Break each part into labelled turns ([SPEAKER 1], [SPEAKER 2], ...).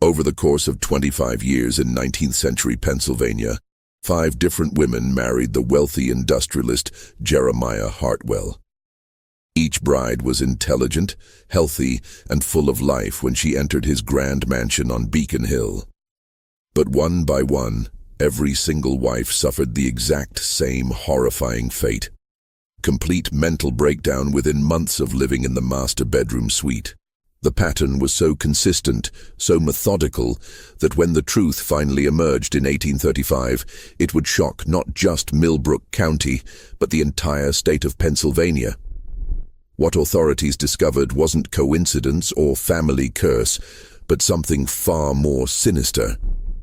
[SPEAKER 1] Over the course of 25 years in 19th century Pennsylvania, 5 different women married the wealthy industrialist Jeremiah Hartwell. Each bride was intelligent, healthy, and full of life when she entered his grand mansion on Beacon Hill. But one by one, every single wife suffered the exact same horrifying fate. Complete mental breakdown within months of living in the master bedroom suite. The pattern was so consistent, so methodical, that when the truth finally emerged in 1835, it would shock not just Millbrook County, but the entire state of Pennsylvania. What authorities discovered wasn't coincidence or family curse, but something far more sinister.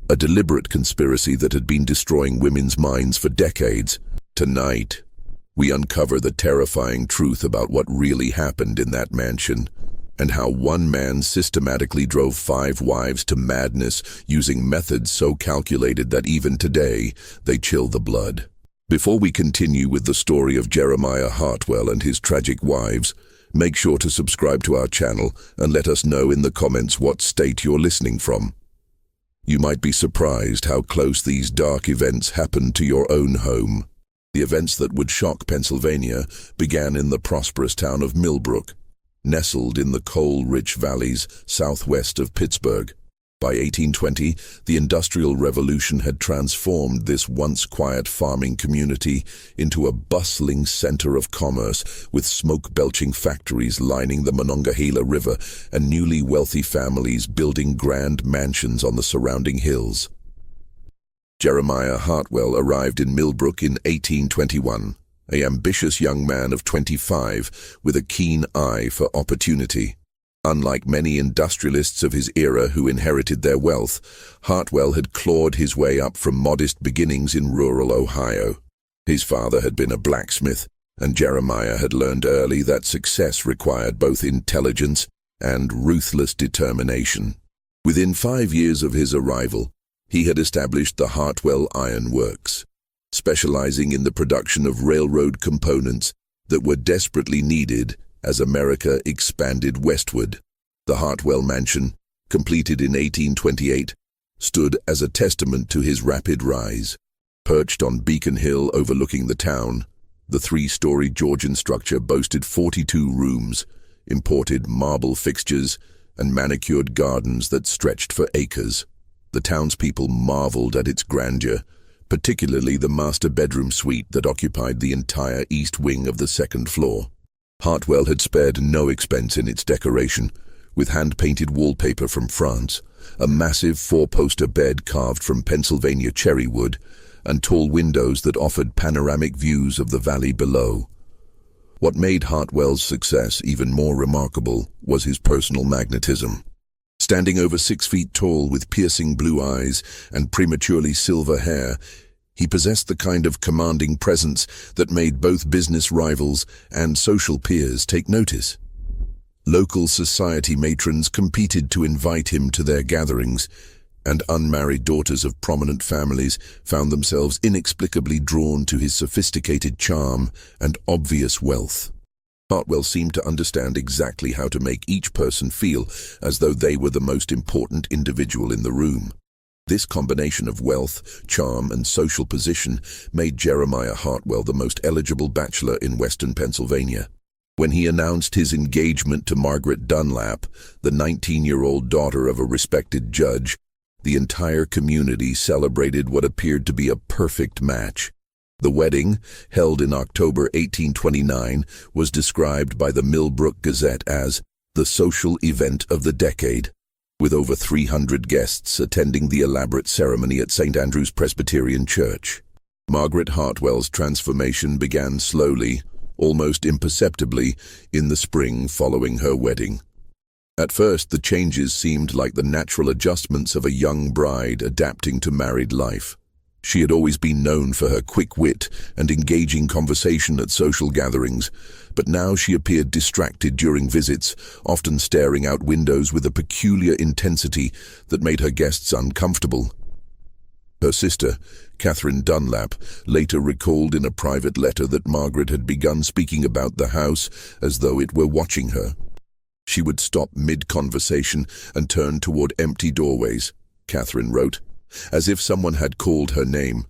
[SPEAKER 1] A deliberate conspiracy that had been destroying women's minds for decades. Tonight, we uncover the terrifying truth about what really happened in that mansion, and how one man systematically drove 5 wives to madness using methods so calculated that even today, they chill the blood. Before we continue with the story of Jeremiah Hartwell and his tragic wives, make sure to subscribe to our channel and let us know in the comments what state you're listening from. You might be surprised how close these dark events happened to your own home. The events that would shock Pennsylvania began in the prosperous town of Millbrook, nestled in the coal-rich valleys southwest of Pittsburgh. By 1820, the Industrial Revolution had transformed this once quiet farming community into a bustling center of commerce, with smoke-belching factories lining the Monongahela River and newly wealthy families building grand mansions on the surrounding hills. Jeremiah Hartwell arrived in Millbrook in 1821. An ambitious young man of 25 with a keen eye for opportunity. Unlike many industrialists of his era who inherited their wealth, Hartwell had clawed his way up from modest beginnings in rural Ohio. His father had been a blacksmith, and Jeremiah had learned early that success required both intelligence and ruthless determination. Within 5 years of his arrival, he had established the Hartwell Iron Works, specializing in the production of railroad components that were desperately needed as America expanded westward. The Hartwell Mansion, completed in 1828, stood as a testament to his rapid rise. Perched on Beacon Hill overlooking the town, the 3-story Georgian structure boasted 42 rooms, imported marble fixtures, and manicured gardens that stretched for acres. The townspeople marveled at its grandeur, particularly the master bedroom suite that occupied the entire east wing of the 2nd floor. Hartwell had spared no expense in its decoration, with hand-painted wallpaper from France, a massive 4-poster bed carved from Pennsylvania cherry wood, and tall windows that offered panoramic views of the valley below. What made Hartwell's success even more remarkable was his personal magnetism. Standing over 6 feet tall with piercing blue eyes and prematurely silver hair, he possessed the kind of commanding presence that made both business rivals and social peers take notice. Local society matrons competed to invite him to their gatherings, and unmarried daughters of prominent families found themselves inexplicably drawn to his sophisticated charm and obvious wealth. Hartwell seemed to understand exactly how to make each person feel as though they were the most important individual in the room. This combination of wealth, charm, and social position made Jeremiah Hartwell the most eligible bachelor in western Pennsylvania. When he announced his engagement to Margaret Dunlap, the 19-year-old daughter of a respected judge, the entire community celebrated what appeared to be a perfect match. The wedding, held in October 1829, was described by the Millbrook Gazette as the social event of the decade, with over 300 guests attending the elaborate ceremony at St. Andrew's Presbyterian Church. Margaret Hartwell's transformation began slowly, almost imperceptibly, in the spring following her wedding. At first, the changes seemed like the natural adjustments of a young bride adapting to married life. She had always been known for her quick wit and engaging conversation at social gatherings, but now she appeared distracted during visits, often staring out windows with a peculiar intensity that made her guests uncomfortable. Her sister, Catherine Dunlap, later recalled in a private letter that Margaret had begun speaking about the house as though it were watching her. She would stop mid-conversation and turn toward empty doorways, Catherine wrote, as if someone had called her name.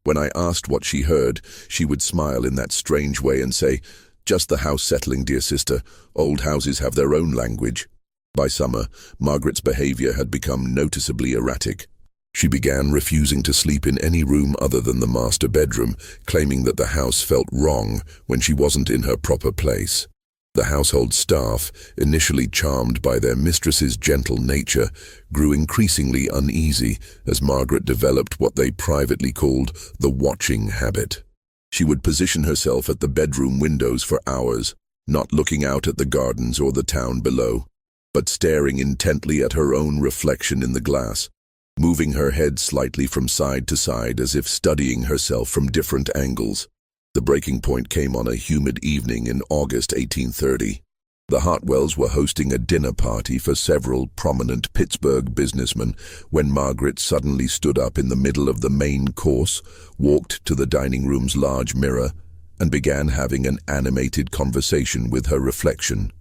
[SPEAKER 1] When I asked what she heard, she would smile in that strange way and say, "Just the house settling, dear sister. Old houses have their own language." By summer, Margaret's behavior had become noticeably erratic. She began refusing to sleep in any room other than the master bedroom, claiming that the house felt wrong when she wasn't in her proper place. The household staff, initially charmed by their mistress's gentle nature, grew increasingly uneasy as Margaret developed what they privately called the watching habit. She would position herself at the bedroom windows for hours, not looking out at the gardens or the town below, but staring intently at her own reflection in the glass, moving her head slightly from side to side as if studying herself from different angles. The breaking point came on a humid evening in August 1830. The Hartwells were hosting a dinner party for several prominent Pittsburgh businessmen when Margaret suddenly stood up in the middle of the main course, walked to the dining room's large mirror, and began having an animated conversation with her reflection.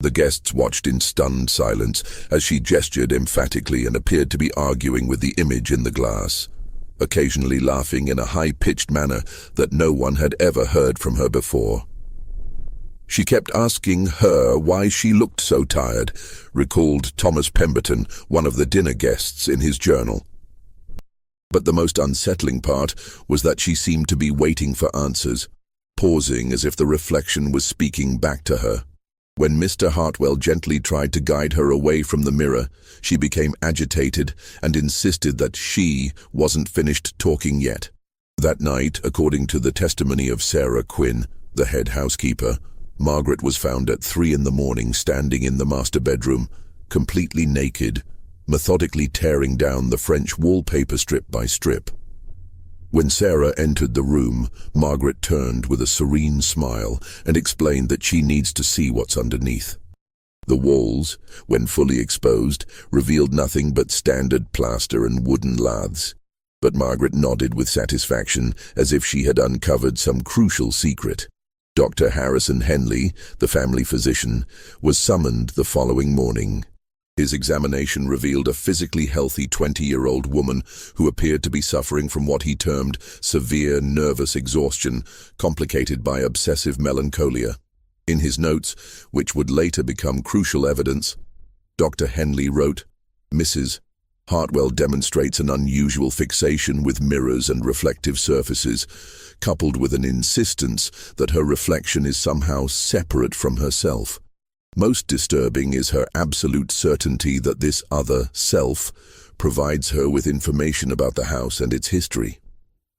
[SPEAKER 1] The guests watched in stunned silence as she gestured emphatically and appeared to be arguing with the image in the glass, occasionally laughing in a high-pitched manner that no one had ever heard from her before. She kept asking her why she looked so tired, recalled Thomas Pemberton, one of the dinner guests, in his journal. But the most unsettling part was that she seemed to be waiting for answers, pausing as if the reflection was speaking back to her. When Mr. Hartwell gently tried to guide her away from the mirror, she became agitated and insisted that she wasn't finished talking yet. That night, according to the testimony of Sarah Quinn, the head housekeeper, Margaret was found at 3 a.m. standing in the master bedroom, completely naked, methodically tearing down the French wallpaper strip by strip. When Sarah entered the room, Margaret turned with a serene smile and explained that she needs to see what's underneath. The walls, when fully exposed, revealed nothing but standard plaster and wooden laths. But Margaret nodded with satisfaction, as if she had uncovered some crucial secret. Dr. Harrison Henley, the family physician, was summoned the following morning. His examination revealed a physically healthy 20-year-old woman who appeared to be suffering from what he termed severe nervous exhaustion, complicated by obsessive melancholia. In his notes, which would later become crucial evidence, Dr. Henley wrote, "Mrs. Hartwell demonstrates an unusual fixation with mirrors and reflective surfaces, coupled with an insistence that her reflection is somehow separate from herself. Most disturbing is her absolute certainty that this other self provides her with information about the house and its history."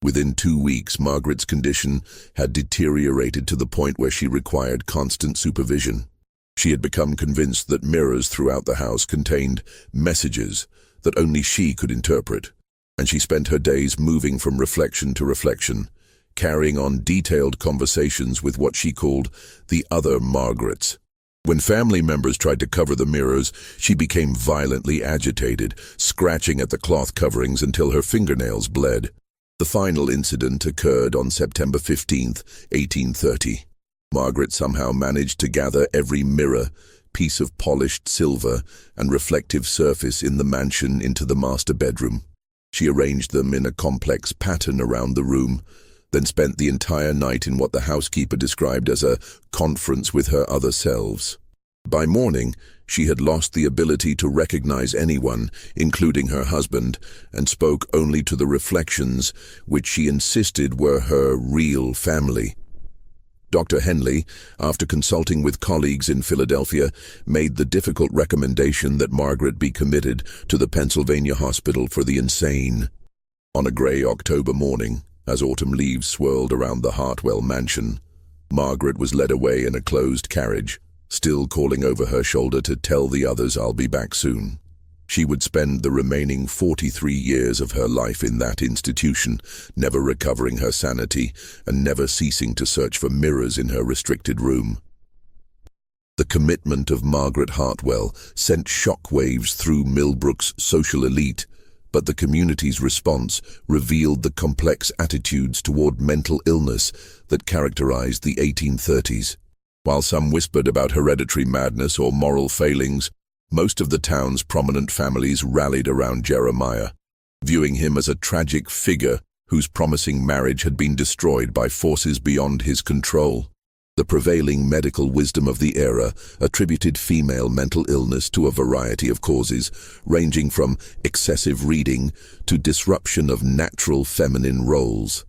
[SPEAKER 1] Within 2 weeks, Margaret's condition had deteriorated to the point where she required constant supervision. She had become convinced that mirrors throughout the house contained messages that only she could interpret, and she spent her days moving from reflection to reflection, carrying on detailed conversations with what she called the other Margarets. When family members tried to cover the mirrors, she became violently agitated, scratching at the cloth coverings until her fingernails bled. The final incident occurred on September 15, 1830. Margaret somehow managed to gather every mirror, piece of polished silver, and reflective surface in the mansion into the master bedroom. She arranged them in a complex pattern around the room, then spent the entire night in what the housekeeper described as a conference with her other selves. By morning, she had lost the ability to recognize anyone, including her husband, and spoke only to the reflections which she insisted were her real family. Dr. Henley, after consulting with colleagues in Philadelphia, made the difficult recommendation that Margaret be committed to the Pennsylvania Hospital for the Insane. On a gray October morning, as autumn leaves swirled around the Hartwell mansion, Margaret was led away in a closed carriage, still calling over her shoulder to tell the others, "I'll be back soon." She would spend the remaining 43 years of her life in that institution, never recovering her sanity and never ceasing to search for mirrors in her restricted room. The commitment of Margaret Hartwell sent shockwaves through Millbrook's social elite, but the community's response revealed the complex attitudes toward mental illness that characterized the 1830s. While some whispered about hereditary madness or moral failings, most of the town's prominent families rallied around Jeremiah, viewing him as a tragic figure whose promising marriage had been destroyed by forces beyond his control. The prevailing medical wisdom of the era attributed female mental illness to a variety of causes, ranging from excessive reading to disruption of natural feminine roles.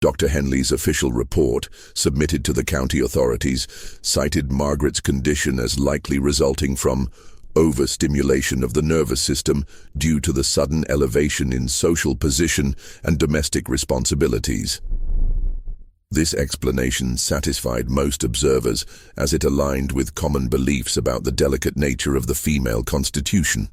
[SPEAKER 1] Dr. Henley's official report, submitted to the county authorities, cited Margaret's condition as likely resulting from overstimulation of the nervous system due to the sudden elevation in social position and domestic responsibilities. This explanation satisfied most observers, as it aligned with common beliefs about the delicate nature of the female constitution.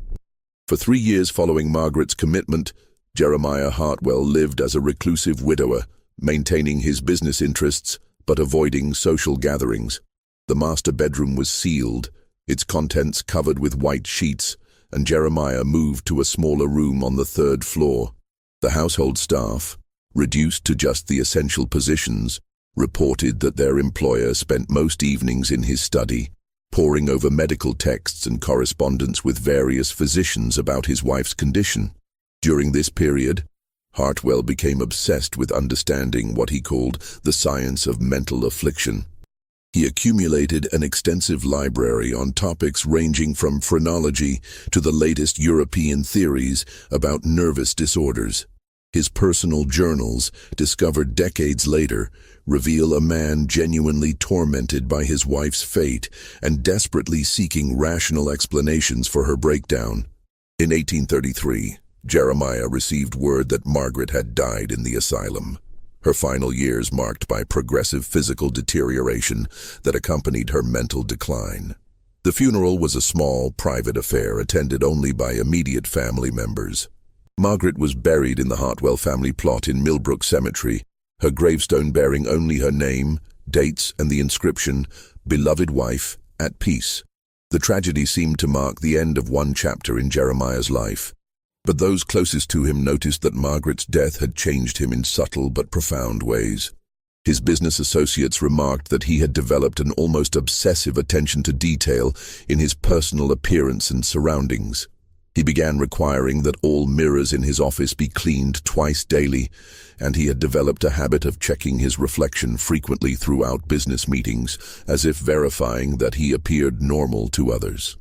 [SPEAKER 1] For 3 years following Margaret's commitment, Jeremiah Hartwell lived as a reclusive widower, maintaining his business interests but avoiding social gatherings. The master bedroom was sealed, its contents covered with white sheets, and Jeremiah moved to a smaller room on the 3rd floor. The household staff, reduced to just the essential positions, reported that their employer spent most evenings in his study, poring over medical texts and correspondence with various physicians about his wife's condition. During this period, Hartwell became obsessed with understanding what he called the science of mental affliction. He accumulated an extensive library on topics ranging from phrenology to the latest European theories about nervous disorders. His personal journals, discovered decades later, reveal a man genuinely tormented by his wife's fate and desperately seeking rational explanations for her breakdown. In 1833, Jeremiah received word that Margaret had died in the asylum, her final years marked by progressive physical deterioration that accompanied her mental decline. The funeral was a small, private affair attended only by immediate family members. Margaret was buried in the Hartwell family plot in Millbrook Cemetery, her gravestone bearing only her name, dates, and the inscription, "Beloved wife, at peace." The tragedy seemed to mark the end of one chapter in Jeremiah's life, but those closest to him noticed that Margaret's death had changed him in subtle but profound ways. His business associates remarked that he had developed an almost obsessive attention to detail in his personal appearance and surroundings. He began requiring that all mirrors in his office be cleaned twice daily, and he had developed a habit of checking his reflection frequently throughout business meetings, as if verifying that he appeared normal to others.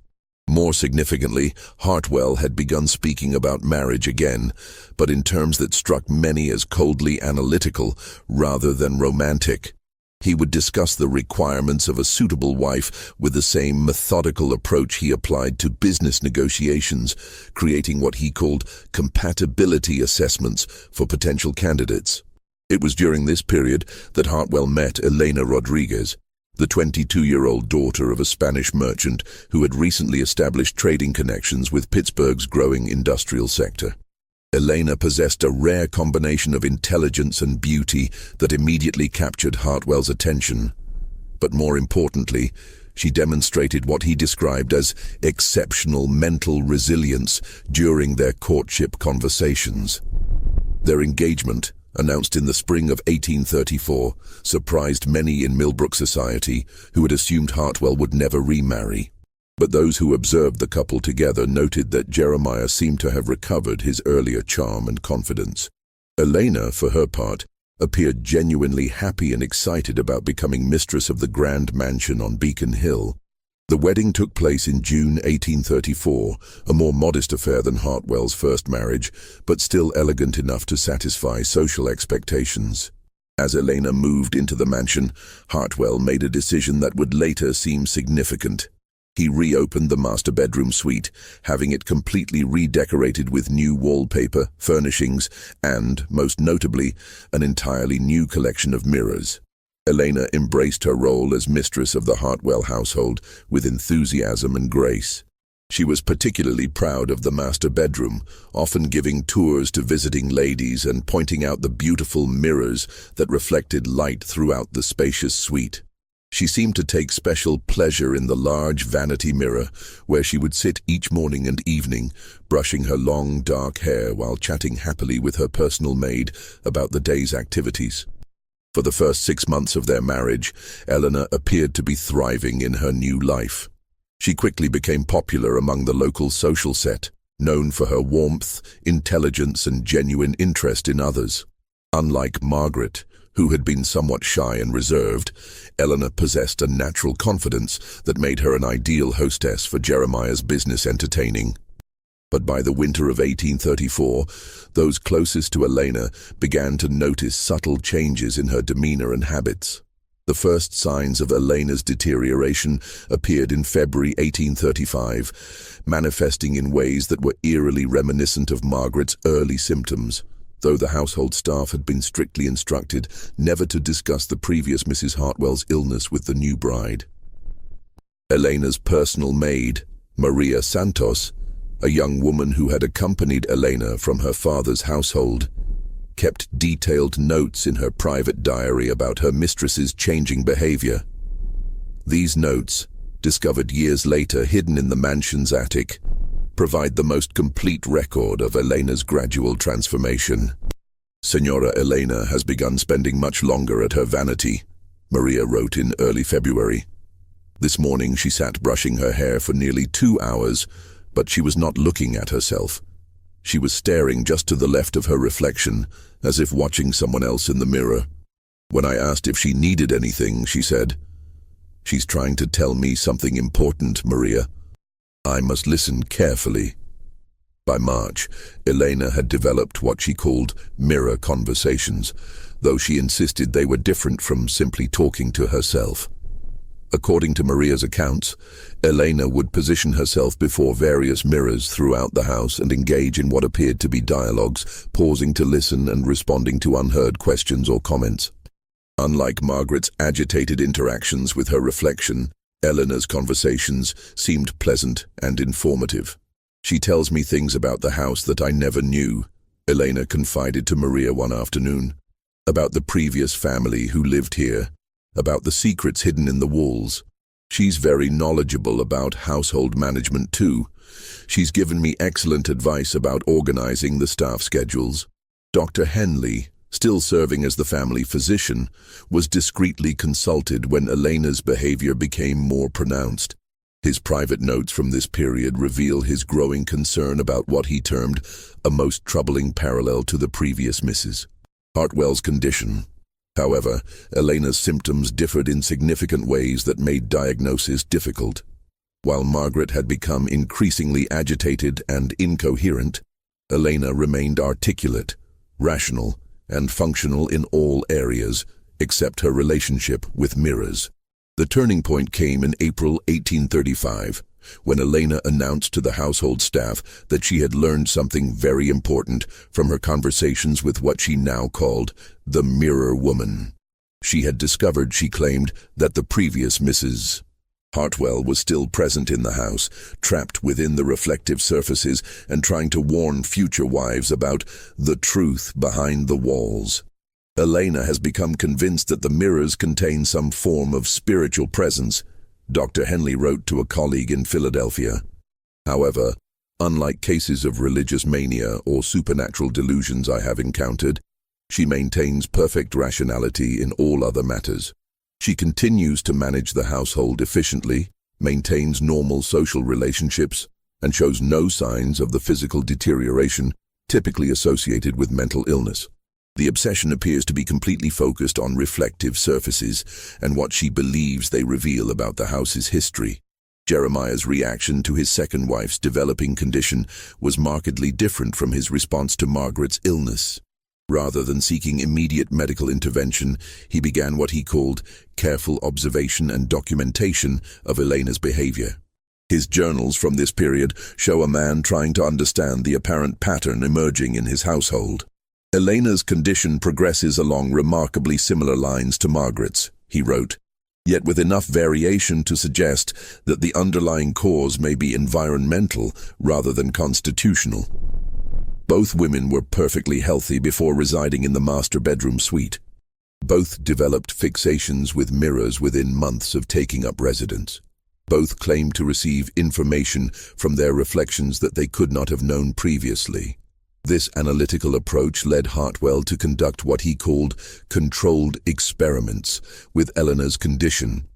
[SPEAKER 1] More significantly, Hartwell had begun speaking about marriage again, but in terms that struck many as coldly analytical rather than romantic. He would discuss the requirements of a suitable wife with the same methodical approach he applied to business negotiations, creating what he called compatibility assessments for potential candidates. It was during this period that Hartwell met Elena Rodriguez, the 22-year-old daughter of a Spanish merchant who had recently established trading connections with Pittsburgh's growing industrial sector. Elena possessed a rare combination of intelligence and beauty that immediately captured Hartwell's attention. But more importantly, she demonstrated what he described as exceptional mental resilience during their courtship conversations. Their engagement, announced in the spring of 1834, surprised many in Millbrook society who had assumed Hartwell would never remarry. But those who observed the couple together noted that Jeremiah seemed to have recovered his earlier charm and confidence. Elena, for her part, appeared genuinely happy and excited about becoming mistress of the grand mansion on Beacon Hill. The wedding took place in June 1834, a more modest affair than Hartwell's first marriage, but still elegant enough to satisfy social expectations. As Elena moved into the mansion, Hartwell made a decision that would later seem significant. He reopened the master bedroom suite, having it completely redecorated with new wallpaper, furnishings, and, most notably, an entirely new collection of mirrors. Elena embraced her role as mistress of the Hartwell household with enthusiasm and grace. She was particularly proud of the master bedroom, often giving tours to visiting ladies and pointing out the beautiful mirrors that reflected light throughout the spacious suite. She seemed to take special pleasure in the large vanity mirror, where she would sit each morning and evening, brushing her long, dark hair while chatting happily with her personal maid about the day's activities. For the first 6 months of their marriage, Elena appeared to be thriving in her new life. She quickly became popular among the local social set, known for her warmth, intelligence, and genuine interest in others. Unlike Margaret, who had been somewhat shy and reserved, Elena possessed a natural confidence that made her an ideal hostess for Jeremiah's business entertaining. But by the winter of 1834, those closest to Elena began to notice subtle changes in her demeanor and habits. The first signs of Elena's deterioration appeared in February 1835, manifesting in ways that were eerily reminiscent of Margaret's early symptoms, though the household staff had been strictly instructed never to discuss the previous Mrs. Hartwell's illness with the new bride. Elena's personal maid, Maria Santos, a young woman who had accompanied Elena from her father's household, kept detailed notes in her private diary about her mistress's changing behavior. These notes, discovered years later hidden in the mansion's attic, provide the most complete record of Elena's gradual transformation. Senora Elena has begun spending much longer at her vanity, Maria wrote in early February. This morning she sat brushing her hair for nearly 2 hours, but she was not looking at herself. She was staring just to the left of her reflection, as if watching someone else in the mirror. When I asked if she needed anything, she said, "She's trying to tell me something important, Maria. I must listen carefully." By March, Elena had developed what she called mirror conversations, though she insisted they were different from simply talking to herself. According to Maria's accounts, Elena would position herself before various mirrors throughout the house and engage in what appeared to be dialogues, pausing to listen and responding to unheard questions or comments. Unlike Margaret's agitated interactions with her reflection, Elena's conversations seemed pleasant and informative. "She tells me things about the house that I never knew," Elena confided to Maria one afternoon. "About the previous family who lived here, about the secrets hidden in the walls. She's very knowledgeable about household management too. She's given me excellent advice about organizing the staff schedules." Dr. Henley, still serving as the family physician, was discreetly consulted when Elena's behavior became more pronounced. His private notes from this period reveal his growing concern about what he termed a most troubling parallel to the previous Mrs. Hartwell's condition. However, Elena's symptoms differed in significant ways that made diagnosis difficult. While Margaret had become increasingly agitated and incoherent, Elena remained articulate, rational, and functional in all areas, except her relationship with mirrors. The turning point came in April 1835, when Elena announced to the household staff that she had learned something very important from her conversations with what she now called the Mirror Woman. She had discovered, she claimed, that the previous Mrs. Hartwell was still present in the house, trapped within the reflective surfaces and trying to warn future wives about the truth behind the walls. "Elena has become convinced that the mirrors contain some form of spiritual presence," Dr. Henley wrote to a colleague in Philadelphia. However, unlike cases of religious mania or supernatural delusions I have encountered, she maintains perfect rationality in all other matters. She continues to manage the household efficiently, maintains normal social relationships, and shows no signs of the physical deterioration typically associated with mental illness. The obsession appears to be completely focused on reflective surfaces and what she believes they reveal about the house's history. Jeremiah's reaction to his second wife's developing condition was markedly different from his response to Margaret's illness. Rather than seeking immediate medical intervention, he began what he called careful observation and documentation of Elena's behavior. His journals from this period show a man trying to understand the apparent pattern emerging in his household. "Elena's condition progresses along remarkably similar lines to Margaret's," he wrote, "yet with enough variation to suggest that the underlying cause may be environmental rather than constitutional." Both women were perfectly healthy before residing in the master bedroom suite. Both developed fixations with mirrors within months of taking up residence. Both claimed to receive information from their reflections that they could not have known previously. This analytical approach led Hartwell to conduct what he called controlled experiments with Eleanor's condition.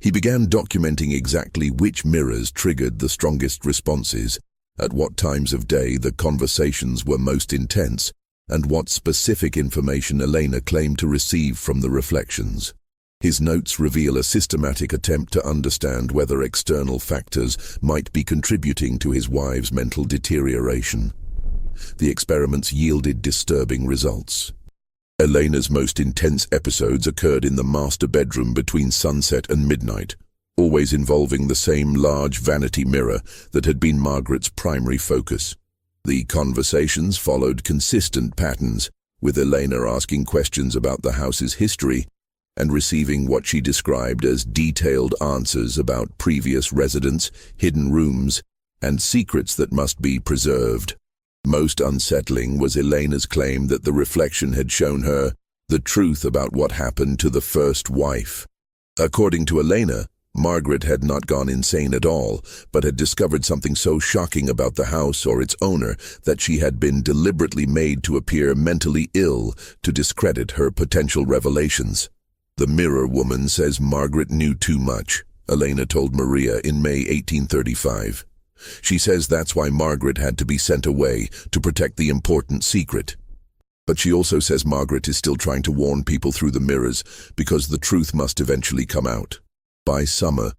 [SPEAKER 1] He began documenting exactly which mirrors triggered the strongest responses, at what times of day the conversations were most intense, and what specific information Elena claimed to receive from the reflections. His notes reveal a systematic attempt to understand whether external factors might be contributing to his wife's mental deterioration. The experiments yielded disturbing results. Elena's most intense episodes occurred in the master bedroom between sunset and midnight, always involving the same large vanity mirror that had been Margaret's primary focus. The conversations followed consistent patterns, with Elena asking questions about the house's history and receiving what she described as detailed answers about previous residents, hidden rooms, and secrets that must be preserved. Most unsettling was Elena's claim that the reflection had shown her the truth about what happened to the first wife. According to Elena, Margaret had not gone insane at all, but had discovered something so shocking about the house or its owner that she had been deliberately made to appear mentally ill to discredit her potential revelations. The mirror woman says Margaret knew too much, Elena told Maria in May 1835. She says that's why Margaret had to be sent away, to protect the important secret. But she also says Margaret is still trying to warn people through the mirrors because the truth must eventually come out. By summer,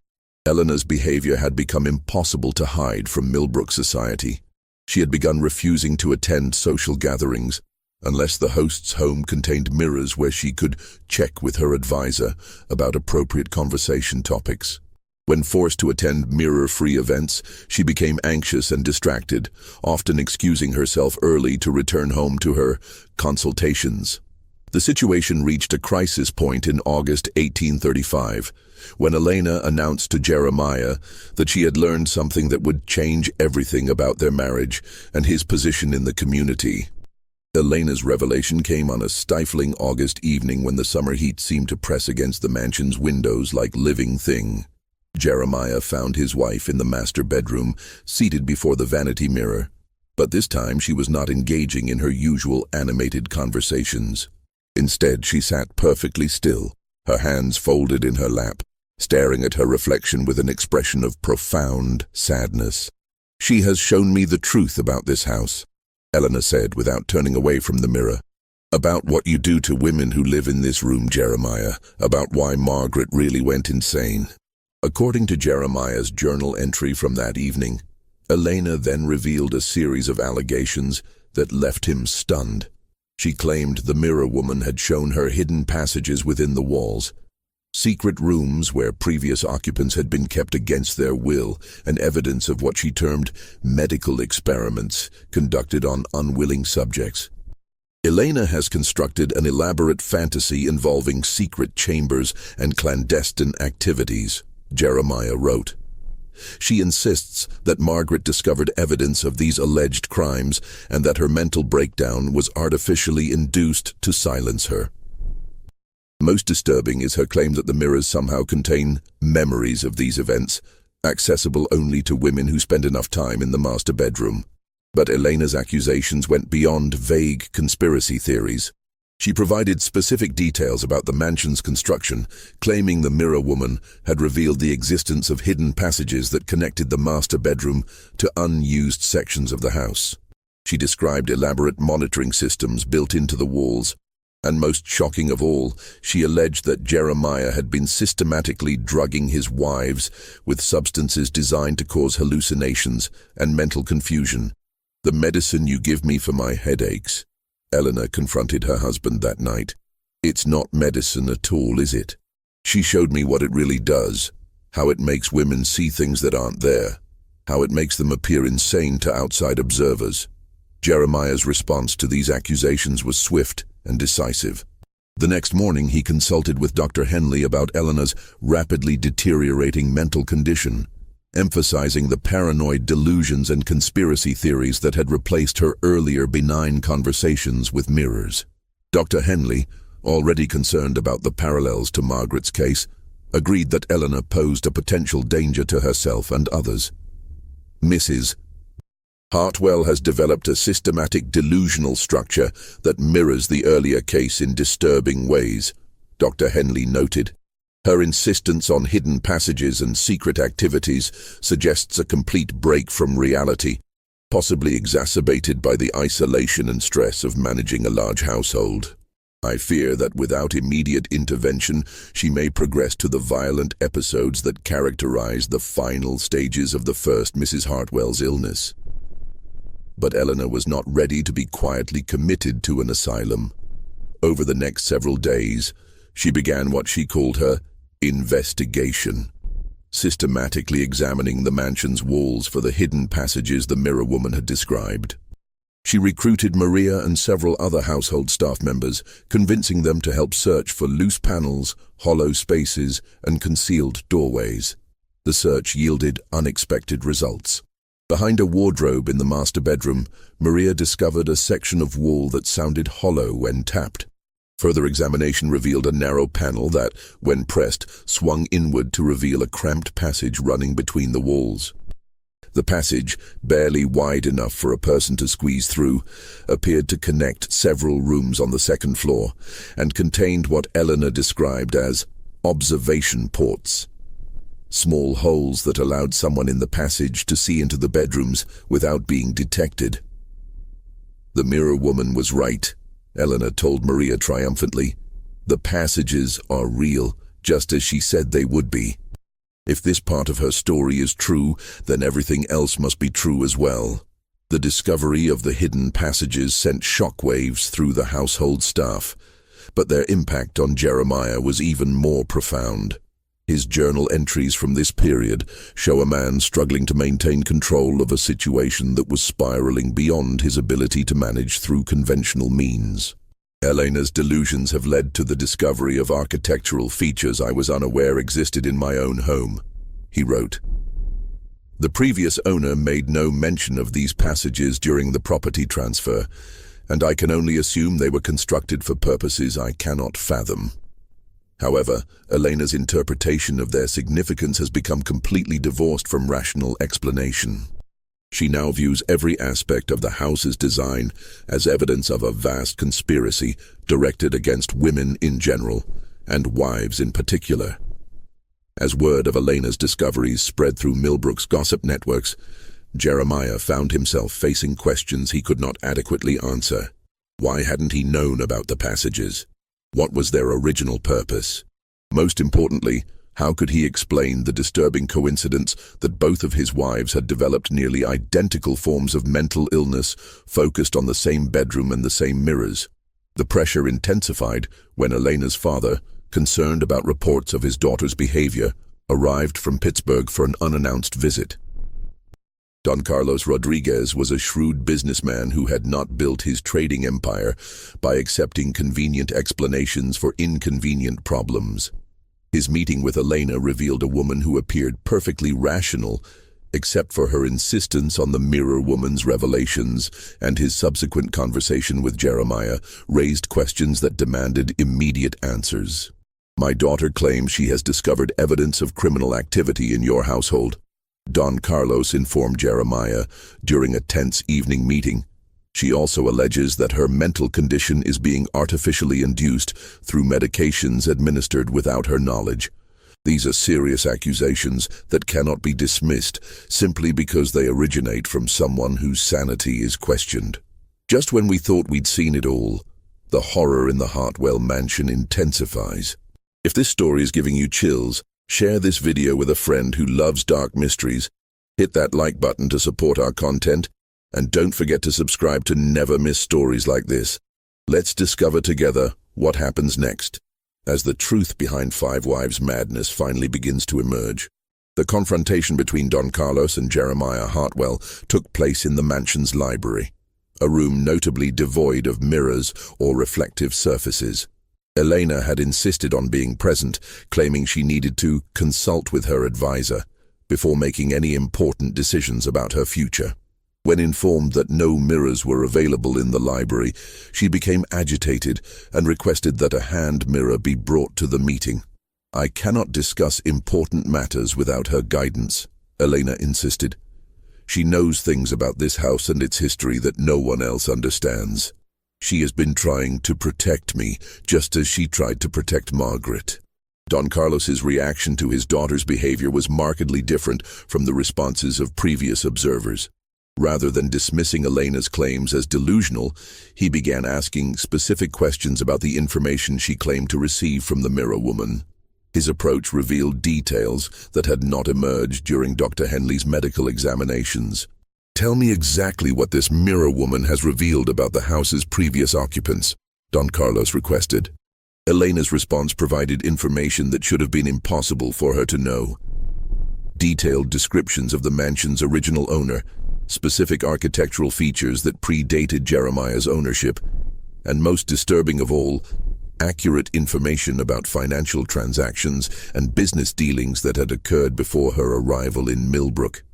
[SPEAKER 1] Eleanor's behavior had become impossible to hide from Millbrook society. She had begun refusing to attend social gatherings unless the host's home contained mirrors where she could check with her advisor about appropriate conversation topics. When forced to attend mirror-free events, she became anxious and distracted, often excusing herself early to return home to her consultations. The situation reached a crisis point in August 1835, when Elena announced to Jeremiah that she had learned something that would change everything about their marriage and his position in the community. Elena's revelation came on a stifling August evening when the summer heat seemed to press against the mansion's windows like living thing. Jeremiah found his wife in the master bedroom, seated before the vanity mirror. But this time she was not engaging in her usual animated conversations. Instead, she sat perfectly still, her hands folded in her lap, staring at her reflection with an expression of profound sadness. "She has shown me the truth about this house," Eleanor said without turning away from the mirror. "About what you do to women who live in this room, Jeremiah, about why Margaret really went insane." According to Jeremiah's journal entry from that evening, Elena then revealed a series of allegations that left him stunned. She claimed the mirror woman had shown her hidden passages within the walls, secret rooms where previous occupants had been kept against their will, and evidence of what she termed medical experiments conducted on unwilling subjects. Elena has constructed an elaborate fantasy involving secret chambers and clandestine activities, Jeremiah wrote. She insists that Margaret discovered evidence of these alleged crimes and that her mental breakdown was artificially induced to silence her. Most disturbing is her claim that the mirrors somehow contain memories of these events, accessible only to women who spend enough time in the master bedroom. But Elena's accusations went beyond vague conspiracy theories. She provided specific details about the mansion's construction, claiming the mirror woman had revealed the existence of hidden passages that connected the master bedroom to unused sections of the house. She described elaborate monitoring systems built into the walls, and most shocking of all, she alleged that Jeremiah had been systematically drugging his wives with substances designed to cause hallucinations and mental confusion. "The medicine you give me for my headaches," Eleanor confronted her husband that night. "It's not medicine at all, is it? She showed me what it really does, how it makes women see things that aren't there, how it makes them appear insane to outside observers." Jeremiah's response to these accusations was swift and decisive. The next morning, he consulted with Dr. Henley about Eleanor's rapidly deteriorating mental condition, emphasizing the paranoid delusions and conspiracy theories that had replaced her earlier benign conversations with mirrors. Dr. Henley, already concerned about the parallels to Margaret's case, agreed that Eleanor posed a potential danger to herself and others. Mrs. Hartwell has developed a systematic delusional structure that mirrors the earlier case in disturbing ways, Dr. Henley noted. Her insistence on hidden passages and secret activities suggests a complete break from reality, possibly exacerbated by the isolation and stress of managing a large household. I fear that without immediate intervention, she may progress to the violent episodes that characterized the final stages of the first Mrs. Hartwell's illness. But Eleanor was not ready to be quietly committed to an asylum. Over the next several days, she began what she called her investigation, systematically examining the mansion's walls for the hidden passages the mirror woman had described. She recruited Maria and several other household staff members, convincing them to help search for loose panels, hollow spaces, and concealed doorways. The search yielded unexpected results. Behind a wardrobe in the master bedroom, Maria discovered a section of wall that sounded hollow when tapped. Further examination revealed a narrow panel that, when pressed, swung inward to reveal a cramped passage running between the walls. The passage, barely wide enough for a person to squeeze through, appeared to connect several rooms on the second floor and contained what Eleanor described as observation ports, small holes that allowed someone in the passage to see into the bedrooms without being detected. The mirror woman was right, Eleanor told Maria triumphantly. The passages are real, just as she said they would be. If this part of her story is true, then everything else must be true as well. The discovery of the hidden passages sent shockwaves through the household staff, but their impact on Jeremiah was even more profound. His journal entries from this period show a man struggling to maintain control of a situation that was spiraling beyond his ability to manage through conventional means. Elena's delusions have led to the discovery of architectural features I was unaware existed in my own home, he wrote. The previous owner made no mention of these passages during the property transfer, and I can only assume they were constructed for purposes I cannot fathom. However, Elena's interpretation of their significance has become completely divorced from rational explanation. She now views every aspect of the house's design as evidence of a vast conspiracy directed against women in general, and wives in particular. As word of Elena's discoveries spread through Millbrook's gossip networks, Jeremiah found himself facing questions he could not adequately answer. Why hadn't he known about the passages? What was their original purpose? Most importantly, how could he explain the disturbing coincidence that both of his wives had developed nearly identical forms of mental illness focused on the same bedroom and the same mirrors? The pressure intensified when Elena's father, concerned about reports of his daughter's behavior, arrived from Pittsburgh for an unannounced visit. Don Carlos Rodriguez was a shrewd businessman who had not built his trading empire by accepting convenient explanations for inconvenient problems. His meeting with Elena revealed a woman who appeared perfectly rational, except for her insistence on the mirror woman's revelations, and his subsequent conversation with Jeremiah raised questions that demanded immediate answers. My daughter claims she has discovered evidence of criminal activity in your household, Don Carlos informed Jeremiah during a tense evening meeting. She also alleges that her mental condition is being artificially induced through medications administered without her knowledge. These are serious accusations that cannot be dismissed simply because they originate from someone whose sanity is questioned. Just when we thought we'd seen it all, the horror in the Hartwell mansion intensifies. If this story is giving you chills, share this video with a friend who loves dark mysteries. Hit that like button to support our content, and don't forget to subscribe to never miss stories like this. Let's discover together what happens next, as the truth behind Five Wives' madness finally begins to emerge. The confrontation between Don Carlos and Jeremiah Hartwell took place in the mansion's library, a room notably devoid of mirrors or reflective surfaces. Elena had insisted on being present, claiming she needed to consult with her advisor before making any important decisions about her future. When informed that no mirrors were available in the library, she became agitated and requested that a hand mirror be brought to the meeting. "I cannot discuss important matters without her guidance," Elena insisted. She knows things about this house and its history that no one else understands. She has been trying to protect me, just as she tried to protect Margaret." Don Carlos's reaction to his daughter's behavior was markedly different from the responses of previous observers. Rather than dismissing Elena's claims as delusional, he began asking specific questions about the information she claimed to receive from the mirror woman. His approach revealed details that had not emerged during Dr. Henley's medical examinations. "Tell me exactly what this mirror woman has revealed about the house's previous occupants," Don Carlos requested. Elena's response provided information that should have been impossible for her to know. Detailed descriptions of the mansion's original owner, specific architectural features that predated Jeremiah's ownership, and most disturbing of all, accurate information about financial transactions and business dealings that had occurred before her arrival in Millbrook.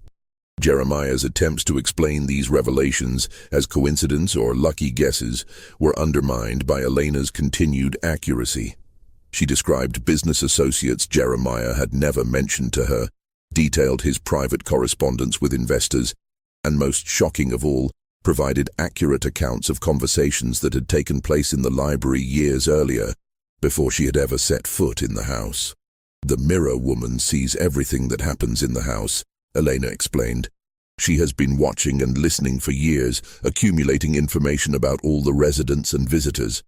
[SPEAKER 1] Jeremiah's attempts to explain these revelations as coincidence or lucky guesses were undermined by Elena's continued accuracy. She described business associates Jeremiah had never mentioned to her, detailed his private correspondence with investors, and most shocking of all, provided accurate accounts of conversations that had taken place in the library years earlier, before she had ever set foot in the house. "The mirror woman sees everything that happens in the house," Elena explained. "She has been watching and listening for years, accumulating information about all the residents and visitors.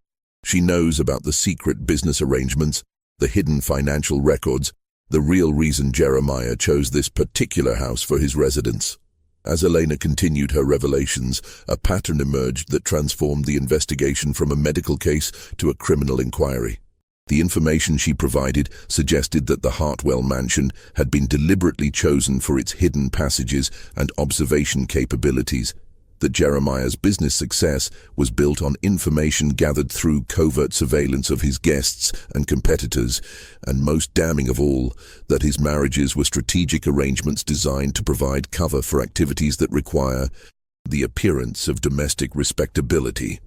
[SPEAKER 1] She knows about the secret business arrangements, the hidden financial records, the real reason Jeremiah chose this particular house for his residence." As Elena continued her revelations, a pattern emerged that transformed the investigation from a medical case to a criminal inquiry. The information she provided suggested that the Hartwell mansion had been deliberately chosen for its hidden passages and observation capabilities, that Jeremiah's business success was built on information gathered through covert surveillance of his guests and competitors, and most damning of all, that his marriages were strategic arrangements designed to provide cover for activities that require the appearance of domestic respectability.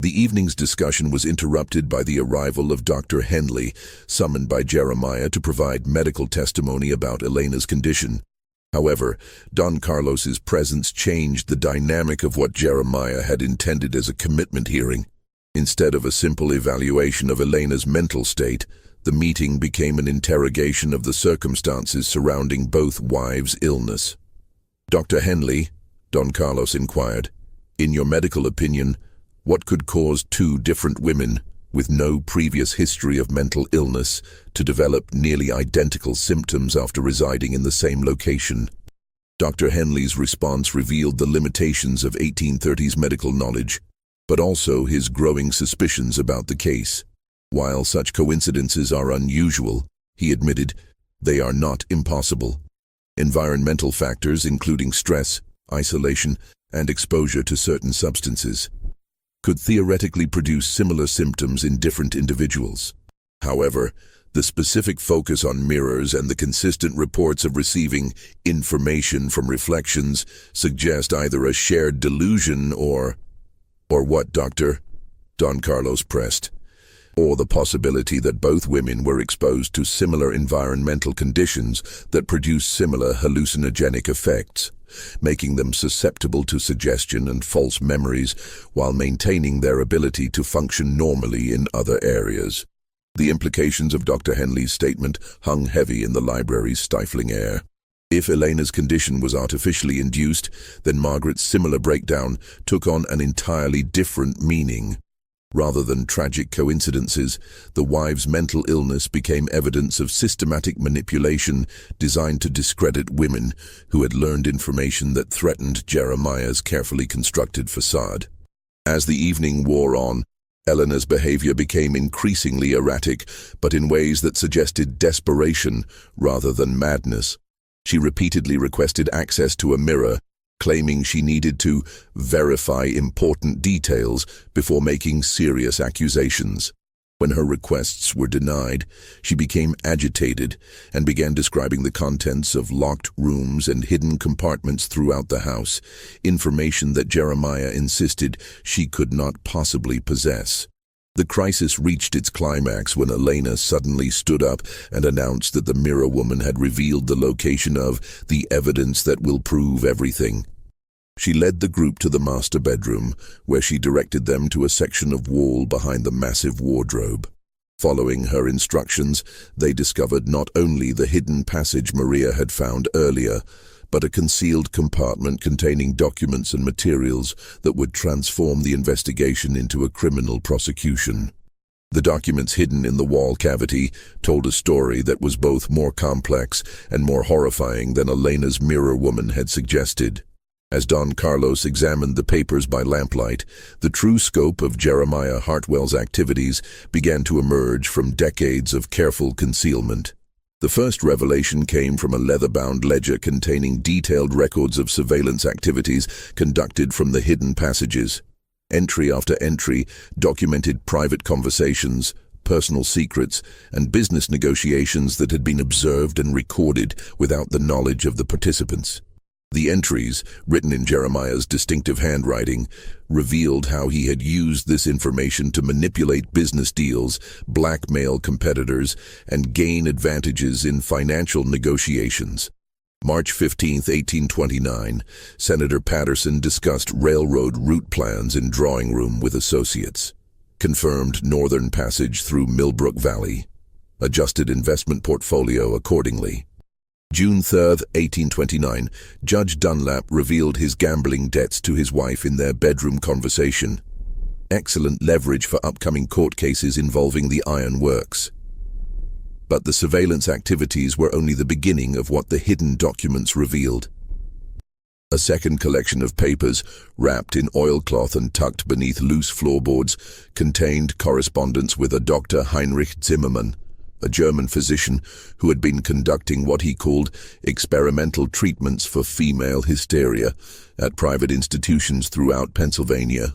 [SPEAKER 1] The evening's discussion was interrupted by the arrival of Dr. Henley, summoned by Jeremiah to provide medical testimony about Elena's condition. However, Don Carlos's presence changed the dynamic of what Jeremiah had intended as a commitment hearing. Instead of a simple evaluation of Elena's mental state, the meeting became an interrogation of the circumstances surrounding both wives' illness. "Dr. Henley," Don Carlos inquired, "in your medical opinion, what could cause two different women with no previous history of mental illness to develop nearly identical symptoms after residing in the same location?" Dr. Henley's response revealed the limitations of 1830s medical knowledge, but also his growing suspicions about the case. While such coincidences are unusual, he admitted, they are not impossible. Environmental factors, including stress, isolation, and exposure to certain substances, could theoretically produce similar symptoms in different individuals. However, the specific focus on mirrors and the consistent reports of receiving information from reflections suggest either a shared delusion or what, Doctor? Don Carlos pressed. Or the possibility that both women were exposed to similar environmental conditions that produce similar hallucinogenic effects, making them susceptible to suggestion and false memories while maintaining their ability to function normally in other areas. The implications of Dr. Henley's statement hung heavy in the library's stifling air. If Elena's condition was artificially induced, then Margaret's similar breakdown took on an entirely different meaning. Rather than tragic coincidences, the wife's mental illness became evidence of systematic manipulation designed to discredit women who had learned information that threatened Jeremiah's carefully constructed facade. As the evening wore on, Eleanor's behavior became increasingly erratic, but in ways that suggested desperation rather than madness. She repeatedly requested access to a mirror, claiming she needed to verify important details before making serious accusations. When her requests were denied, she became agitated and began describing the contents of locked rooms and hidden compartments throughout the house, information that Jeremiah insisted she could not possibly possess. The crisis reached its climax when Elena suddenly stood up and announced that the mirror woman had revealed the location of the evidence that will prove everything. She led the group to the master bedroom, where she directed them to a section of wall behind the massive wardrobe. Following her instructions, they discovered not only the hidden passage Maria had found earlier, but a concealed compartment containing documents and materials that would transform the investigation into a criminal prosecution. The documents hidden in the wall cavity told a story that was both more complex and more horrifying than Elena's mirror woman had suggested. As Don Carlos examined the papers by lamplight, the true scope of Jeremiah Hartwell's activities began to emerge from decades of careful concealment. The first revelation came from a leather-bound ledger containing detailed records of surveillance activities conducted from the hidden passages. Entry after entry documented private conversations, personal secrets, and business negotiations that had been observed and recorded without the knowledge of the participants. The entries, written in Jeremiah's distinctive handwriting, revealed how he had used this information to manipulate business deals, blackmail competitors, and gain advantages in financial negotiations. March 15, 1829, Senator Patterson discussed railroad route plans in drawing room with associates. Confirmed northern passage through Millbrook Valley. Adjusted investment portfolio accordingly. June 3, 1829, Judge Dunlap revealed his gambling debts to his wife in their bedroom conversation. Excellent leverage for upcoming court cases involving the iron works. But the surveillance activities were only the beginning of what the hidden documents revealed. A second collection of papers, wrapped in oilcloth and tucked beneath loose floorboards, contained correspondence with a Dr. Heinrich Zimmermann, a German physician who had been conducting what he called experimental treatments for female hysteria at private institutions throughout Pennsylvania.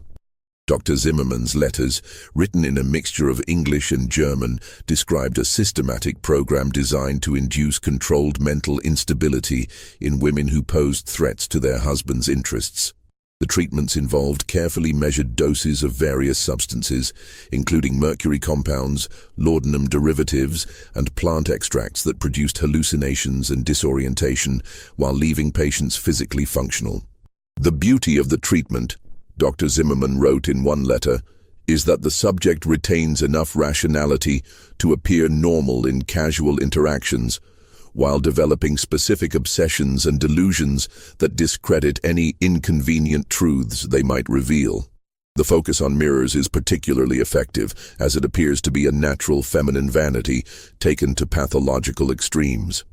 [SPEAKER 1] Dr. Zimmermann's letters, written in a mixture of English and German, described a systematic program designed to induce controlled mental instability in women who posed threats to their husbands' interests. The treatments involved carefully measured doses of various substances, including mercury compounds, laudanum derivatives, and plant extracts that produced hallucinations and disorientation while leaving patients physically functional. The beauty of the treatment, Dr. Zimmermann wrote in one letter, is that the subject retains enough rationality to appear normal in casual interactions, while developing specific obsessions and delusions that discredit any inconvenient truths they might reveal. The focus on mirrors is particularly effective, as it appears to be a natural feminine vanity taken to pathological extremes.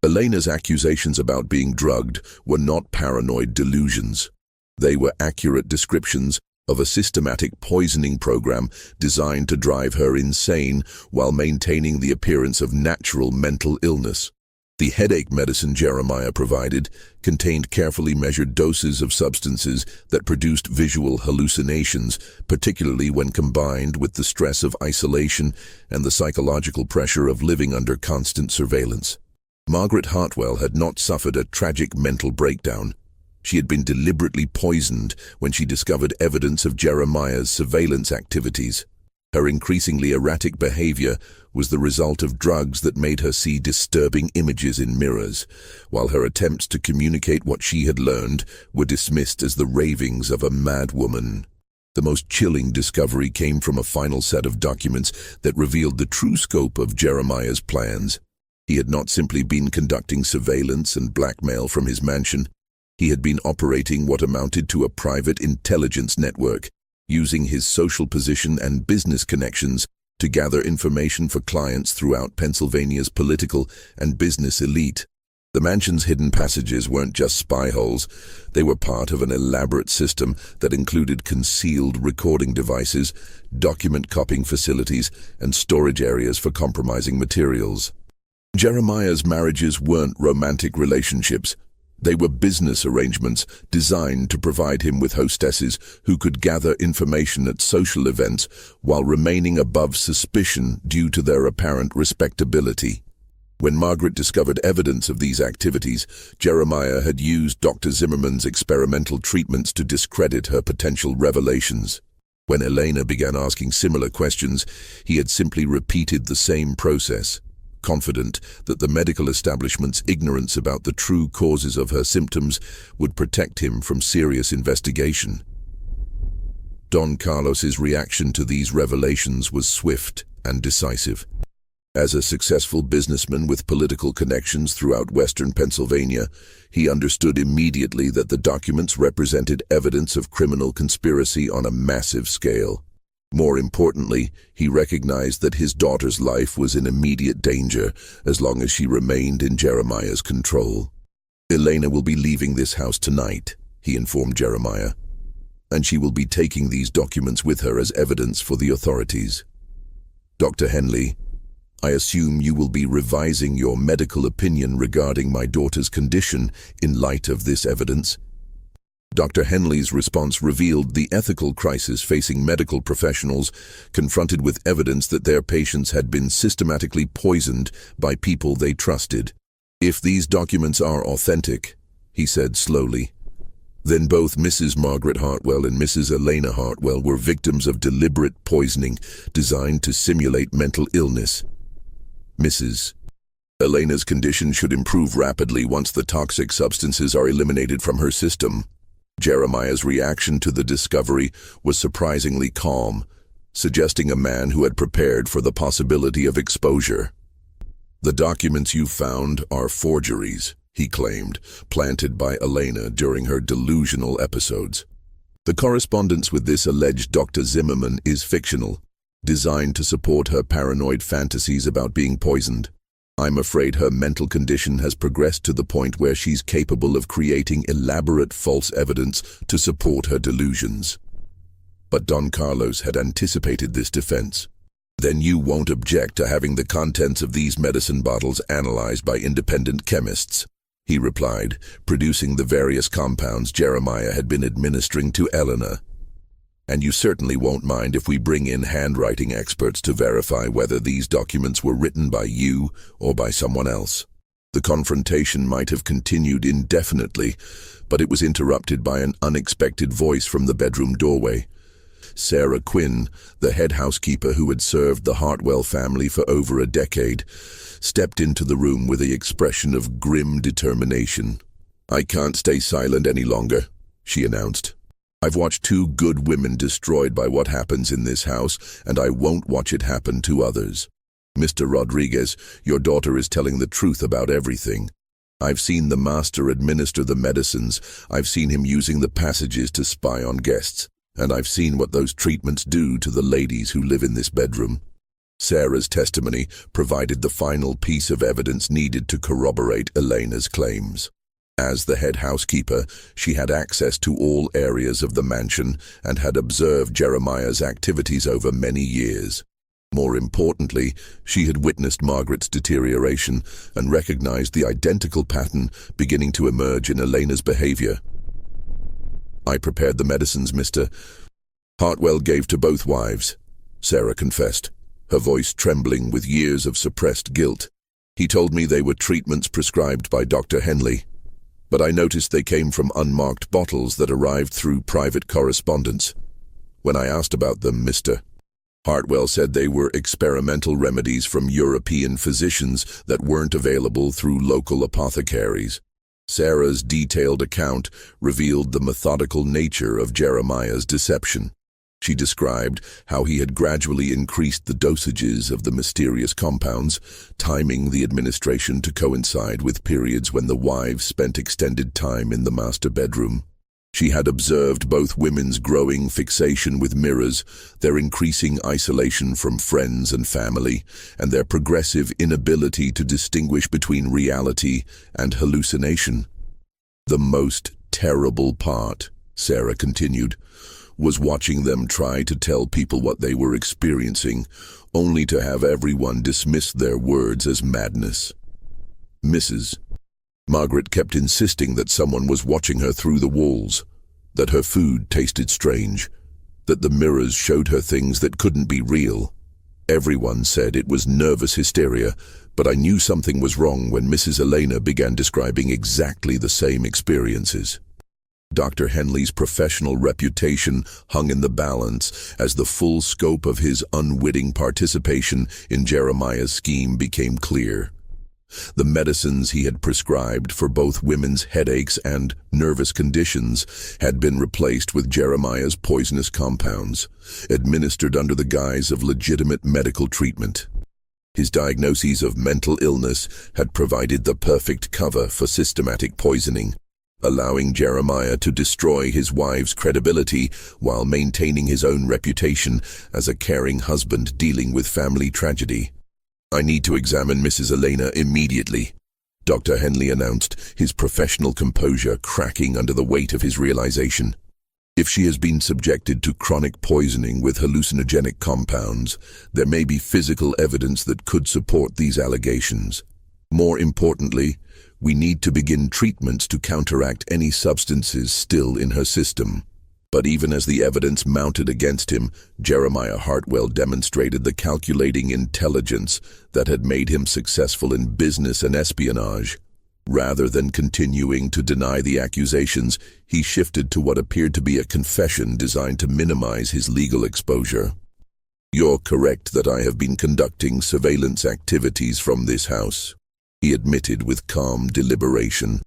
[SPEAKER 1] Elena's accusations about being drugged were not paranoid delusions. They were accurate descriptions of a systematic poisoning program designed to drive her insane while maintaining the appearance of natural mental illness. The headache medicine Jeremiah provided contained carefully measured doses of substances that produced visual hallucinations, particularly when combined with the stress of isolation and the psychological pressure of living under constant surveillance. Margaret Hartwell had not suffered a tragic mental breakdown. She had been deliberately poisoned when she discovered evidence of Jeremiah's surveillance activities. Her increasingly erratic behavior was the result of drugs that made her see disturbing images in mirrors, while her attempts to communicate what she had learned were dismissed as the ravings of a mad woman. The most chilling discovery came from a final set of documents that revealed the true scope of Jeremiah's plans. He had not simply been conducting surveillance and blackmail from his mansion. He had been operating what amounted to a private intelligence network, using his social position and business connections to gather information for clients throughout Pennsylvania's political and business elite. The mansion's hidden passages weren't just spy holes. They were part of an elaborate system that included concealed recording devices, document copying facilities, and storage areas for compromising materials. Jeremiah's marriages weren't romantic relationships. They were business arrangements designed to provide him with hostesses who could gather information at social events while remaining above suspicion due to their apparent respectability. When Margaret discovered evidence of these activities, Jeremiah had used Dr. Zimmermann's experimental treatments to discredit her potential revelations. When Elena began asking similar questions, he had simply repeated the same process, confident that the medical establishment's ignorance about the true causes of her symptoms would protect him from serious investigation. Don Carlos's reaction to these revelations was swift and decisive. As a successful businessman with political connections throughout western Pennsylvania, he understood immediately that the documents represented evidence of criminal conspiracy on a massive scale. More importantly, he recognized that his daughter's life was in immediate danger as long as she remained in Jeremiah's control. "Elena will be leaving this house tonight," he informed Jeremiah, "and she will be taking these documents with her as evidence for the authorities. Dr. Henley, I assume you will be revising your medical opinion regarding my daughter's condition in light of this evidence." Dr. Henley's response revealed the ethical crisis facing medical professionals confronted with evidence that their patients had been systematically poisoned by people they trusted. "If these documents are authentic," he said slowly, "then both Mrs. Margaret Hartwell and Mrs. Elena Hartwell were victims of deliberate poisoning designed to simulate mental illness. Mrs. Elena's condition should improve rapidly once the toxic substances are eliminated from her system." Jeremiah's reaction to the discovery was surprisingly calm, suggesting a man who had prepared for the possibility of exposure. "The documents you found are forgeries," he claimed, planted by Elena during her delusional episodes. "The correspondence with this alleged Dr. Zimmerman is fictional, designed to support her paranoid fantasies about being poisoned. I'm afraid her mental condition has progressed to the point where she's capable of creating elaborate false evidence to support her delusions." But Don Carlos had anticipated this defense. "Then you won't object to having the contents of these medicine bottles analyzed by independent chemists," he replied, producing the various compounds Jeremiah had been administering to Elena. "And you certainly won't mind if we bring in handwriting experts to verify whether these documents were written by you or by someone else." The confrontation might have continued indefinitely, but it was interrupted by an unexpected voice from the bedroom doorway. Sarah Quinn, the head housekeeper who had served the Hartwell family for over a decade, stepped into the room with an expression of grim determination. "I can't stay silent any longer," she announced. "I've watched 2 good women destroyed by what happens in this house, and I won't watch it happen to others. Mr. Rodriguez, your daughter is telling the truth about everything. I've seen the master administer the medicines, I've seen him using the passages to spy on guests, and I've seen what those treatments do to the ladies who live in this bedroom." Sarah's testimony provided the final piece of evidence needed to corroborate Elena's claims. As the head housekeeper, she had access to all areas of the mansion and had observed Jeremiah's activities over many years. More importantly, she had witnessed Margaret's deterioration and recognized the identical pattern beginning to emerge in Elena's behavior. "I prepared the medicines Mr. Hartwell gave to both wives," Sarah confessed, her voice trembling with years of suppressed guilt. "He told me they were treatments prescribed by Dr. Henley, but I noticed they came from unmarked bottles that arrived through private correspondence. When I asked about them, Mr. Hartwell said they were experimental remedies from European physicians that weren't available through local apothecaries." Sarah's detailed account revealed the methodical nature of Jeremiah's deception. She described how he had gradually increased the dosages of the mysterious compounds, timing the administration to coincide with periods when the wives spent extended time in the master bedroom. She had observed both women's growing fixation with mirrors, their increasing isolation from friends and family, and their progressive inability to distinguish between reality and hallucination. "The most terrible part," Sarah continued, "was watching them try to tell people what they were experiencing, only to have everyone dismiss their words as madness. Mrs. Margaret kept insisting that someone was watching her through the walls, that her food tasted strange, that the mirrors showed her things that couldn't be real. Everyone said it was nervous hysteria, but I knew something was wrong when Mrs. Elena began describing exactly the same experiences." Dr. Henley's professional reputation hung in the balance as the full scope of his unwitting participation in Jeremiah's scheme became clear. The medicines he had prescribed for both women's headaches and nervous conditions had been replaced with Jeremiah's poisonous compounds, administered under the guise of legitimate medical treatment. His diagnoses of mental illness had provided the perfect cover for systematic poisoning, allowing Jeremiah to destroy his wife's credibility while maintaining his own reputation as a caring husband dealing with family tragedy. "I need to examine Mrs. Elena immediately," Dr. Henley announced, his professional composure cracking under the weight of his realization. If she has been subjected to chronic poisoning with hallucinogenic compounds, there may be physical evidence that could support these allegations. More importantly, we need to begin treatments to counteract any substances still in her system. But even as the evidence mounted against him, Jeremiah Hartwell demonstrated the calculating intelligence that had made him successful in business and espionage. Rather than continuing to deny the accusations, he shifted to what appeared to be a confession designed to minimize his legal exposure. "You're correct that I have been conducting surveillance activities from this house," he admitted with calm deliberation.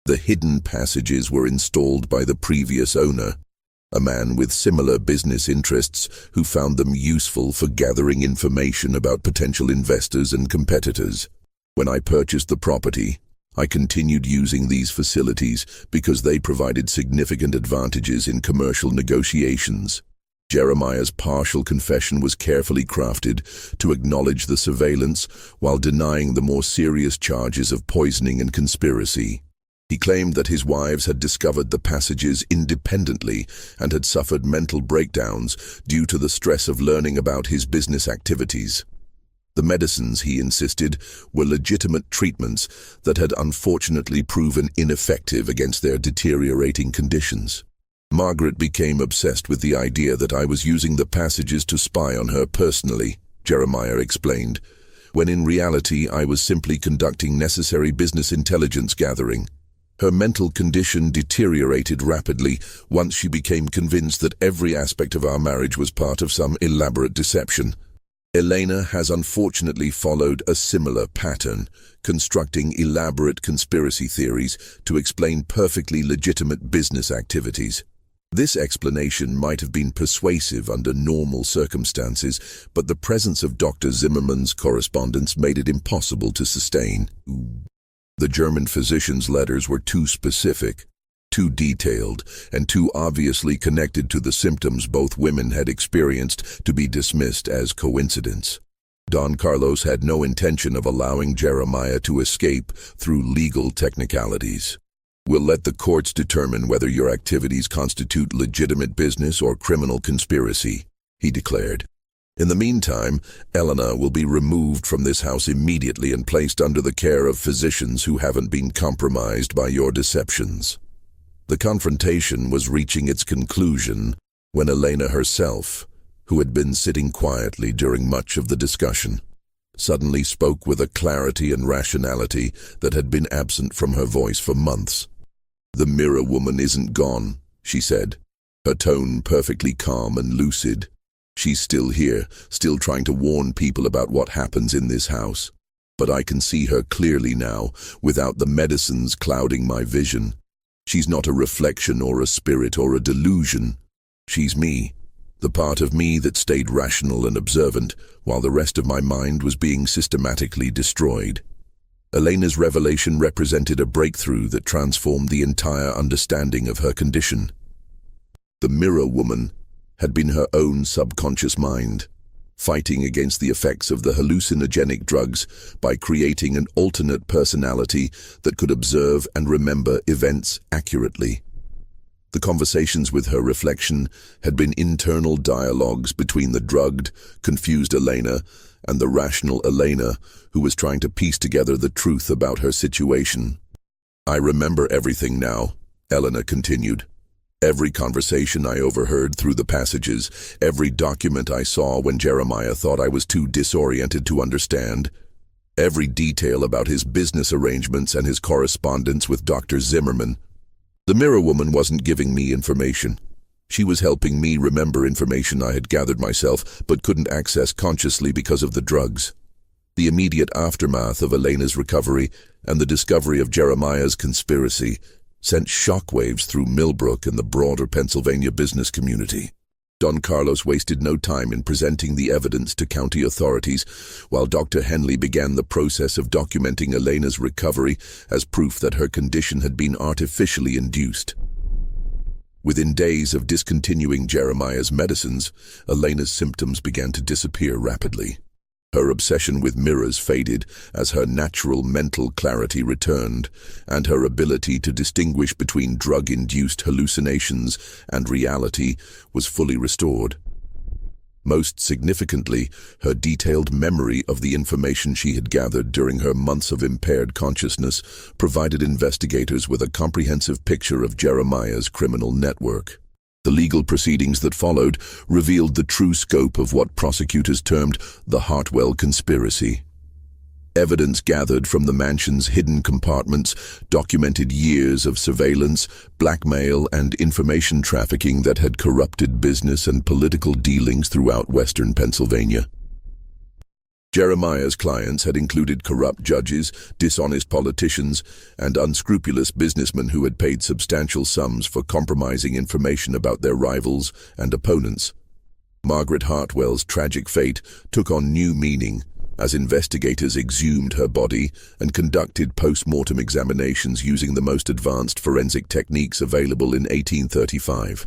[SPEAKER 1] "The hidden passages were installed by the previous owner, a man with similar business interests who found them useful for gathering information about potential investors and competitors. When I purchased the property, I continued using these facilities because they provided significant advantages in commercial negotiations." Jeremiah's partial confession was carefully crafted to acknowledge the surveillance while denying the more serious charges of poisoning and conspiracy. He claimed that his wives had discovered the passages independently and had suffered mental breakdowns due to the stress of learning about his business activities. The medicines, he insisted, were legitimate treatments that had unfortunately proven ineffective against their deteriorating conditions. "Margaret became obsessed with the idea that I was using the passages to spy on her personally," Jeremiah explained, "when in reality I was simply conducting necessary business intelligence gathering. Her mental condition deteriorated rapidly once she became convinced that every aspect of our marriage was part of some elaborate deception. Elena has unfortunately followed a similar pattern, constructing elaborate conspiracy theories to explain perfectly legitimate business activities. This explanation might have been persuasive under normal circumstances, but the presence of Dr. Zimmerman's correspondence made it impossible to sustain. The German physician's letters were too specific, too detailed, and too obviously connected to the symptoms both women had experienced to be dismissed as coincidence. Don Carlos had no intention of allowing Jeremiah to escape through legal technicalities. "We'll let the courts determine whether your activities constitute legitimate business or criminal conspiracy," he declared. "In the meantime, Elena will be removed from this house immediately and placed under the care of physicians who haven't been compromised by your deceptions." The confrontation was reaching its conclusion when Elena herself, who had been sitting quietly during much of the discussion, suddenly spoke with a clarity and rationality that had been absent from her voice for months. "The mirror woman isn't gone," she said, her tone perfectly calm and lucid. "She's still here, still trying to warn people about what happens in this house. But I can see her clearly now, without the medicines clouding my vision. She's not a reflection or a spirit or a delusion. She's me, the part of me that stayed rational and observant while the rest of my mind was being systematically destroyed." Elena's revelation represented a breakthrough that transformed the entire understanding of her condition. The mirror woman had been her own subconscious mind, fighting against the effects of the hallucinogenic drugs by creating an alternate personality that could observe and remember events accurately. The conversations with her reflection had been internal dialogues between the drugged, confused Elena and the rational Elena, who was trying to piece together the truth about her situation. "I remember everything now," Elena continued. "Every conversation I overheard through the passages, every document I saw when Jeremiah thought I was too disoriented to understand, every detail about his business arrangements and his correspondence with Dr. Zimmerman. The mirror woman wasn't giving me information. She was helping me remember information I had gathered myself but couldn't access consciously because of the drugs. The immediate aftermath of Elena's recovery and the discovery of Jeremiah's conspiracy sent shockwaves through Millbrook and the broader Pennsylvania business community. Don Carlos wasted no time in presenting the evidence to county authorities, while Dr. Henley began the process of documenting Elena's recovery as proof that her condition had been artificially induced. Within days of discontinuing Jeremiah's medicines, Elena's symptoms began to disappear rapidly. Her obsession with mirrors faded as her natural mental clarity returned, and her ability to distinguish between drug-induced hallucinations and reality was fully restored. Most significantly, her detailed memory of the information she had gathered during her months of impaired consciousness provided investigators with a comprehensive picture of Jeremiah's criminal network. The legal proceedings that followed revealed the true scope of what prosecutors termed the Hartwell conspiracy. Evidence gathered from the mansion's hidden compartments documented years of surveillance, blackmail, and information trafficking that had corrupted business and political dealings throughout western Pennsylvania. Jeremiah's clients had included corrupt judges, dishonest politicians, and unscrupulous businessmen who had paid substantial sums for compromising information about their rivals and opponents. Margaret Hartwell's tragic fate took on new meaning as investigators exhumed her body and conducted post-mortem examinations using the most advanced forensic techniques available in 1835.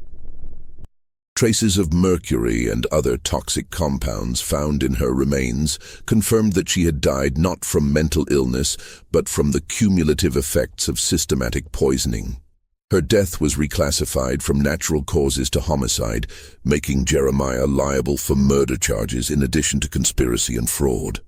[SPEAKER 1] Traces of mercury and other toxic compounds found in her remains confirmed that she had died not from mental illness, but from the cumulative effects of systematic poisoning. Her death was reclassified from natural causes to homicide, making Jeremiah liable for murder charges in addition to conspiracy and fraud.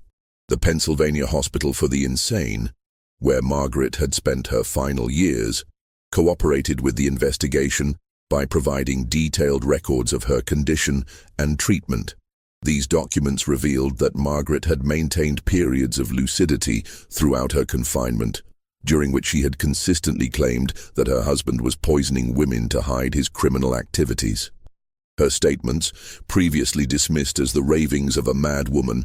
[SPEAKER 1] The Pennsylvania Hospital for the Insane, where Margaret had spent her final years, cooperated with the investigation by providing detailed records of her condition and treatment. These documents revealed that Margaret had maintained periods of lucidity throughout her confinement, during which she had consistently claimed that her husband was poisoning women to hide his criminal activities. Her statements, previously dismissed as the ravings of a mad woman,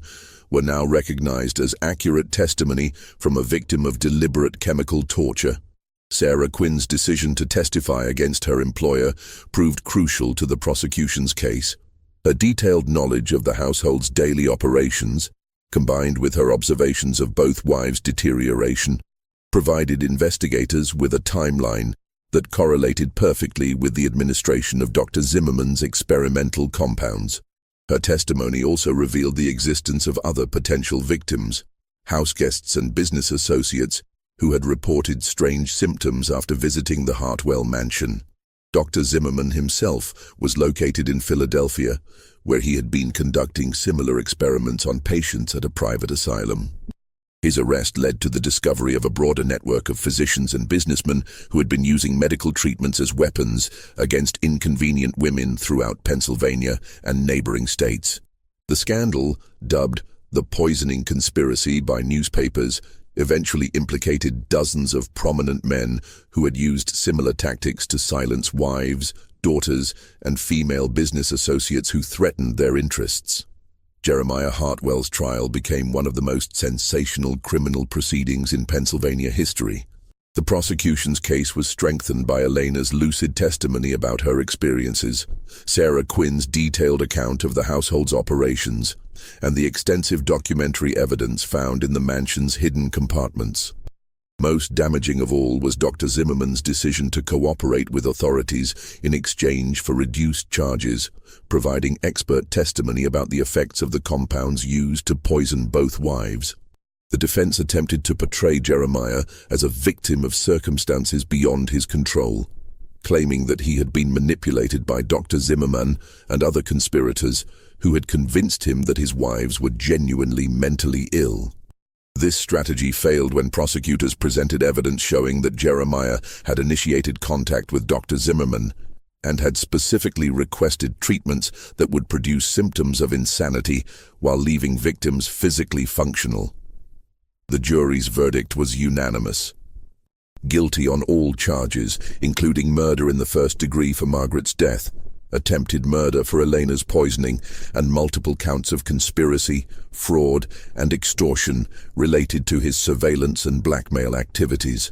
[SPEAKER 1] were now recognized as accurate testimony from a victim of deliberate chemical torture. Sarah Quinn's decision to testify against her employer proved crucial to the prosecution's case. Her detailed knowledge of the household's daily operations, combined with her observations of both wives' deterioration, provided investigators with a timeline that correlated perfectly with the administration of Dr. Zimmerman's experimental compounds. Her testimony also revealed the existence of other potential victims, houseguests and business associates, who had reported strange symptoms after visiting the Hartwell mansion. Dr. Zimmerman himself was located in Philadelphia, where he had been conducting similar experiments on patients at a private asylum. His arrest led to the discovery of a broader network of physicians and businessmen who had been using medical treatments as weapons against inconvenient women throughout Pennsylvania and neighboring states. The scandal, dubbed the poisoning conspiracy by newspapers, eventually implicated dozens of prominent men who had used similar tactics to silence wives, daughters, and female business associates who threatened their interests. Jeremiah Hartwell's trial became one of the most sensational criminal proceedings in Pennsylvania history. The prosecution's case was strengthened by Elena's lucid testimony about her experiences, Sarah Quinn's detailed account of the household's operations, and the extensive documentary evidence found in the mansion's hidden compartments. Most damaging of all was Dr. Zimmerman's decision to cooperate with authorities in exchange for reduced charges, providing expert testimony about the effects of the compounds used to poison both wives. The defense attempted to portray Jeremiah as a victim of circumstances beyond his control, claiming that he had been manipulated by Dr. Zimmerman and other conspirators who had convinced him that his wives were genuinely mentally ill. This strategy failed when prosecutors presented evidence showing that Jeremiah had initiated contact with Dr. Zimmerman and had specifically requested treatments that would produce symptoms of insanity while leaving victims physically functional. The jury's verdict was unanimous. guilty on all charges, including murder in the first degree for Margaret's death, attempted murder for Elena's poisoning, and multiple counts of conspiracy, fraud, and extortion related to his surveillance and blackmail activities.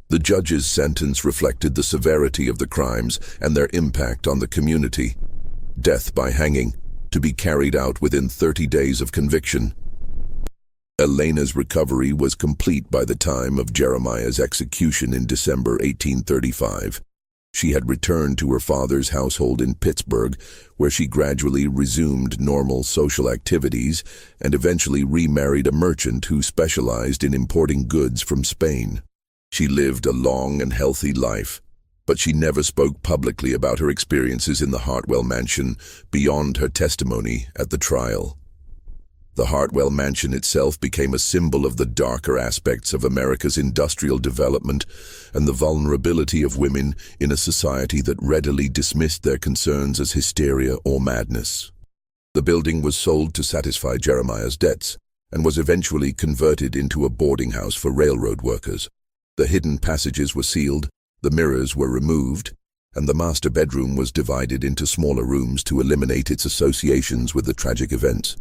[SPEAKER 1] The judge's sentence reflected the severity of the crimes and their impact on the community. Death by hanging, to be carried out within 30 days of conviction. Elena's recovery was complete by the time of Jeremiah's execution in December 1835. She had returned to her father's household in Pittsburgh, where she gradually resumed normal social activities and eventually remarried a merchant who specialized in importing goods from Spain. She lived a long and healthy life, but she never spoke publicly about her experiences in the Hartwell mansion beyond her testimony at the trial. The Hartwell mansion itself became a symbol of the darker aspects of America's industrial development and the vulnerability of women in a society that readily dismissed their concerns as hysteria or madness. The building was sold to satisfy Jeremiah's debts and was eventually converted into a boarding house for railroad workers. The hidden passages were sealed, the mirrors were removed, and the master bedroom was divided into smaller rooms to eliminate its associations with the tragic events.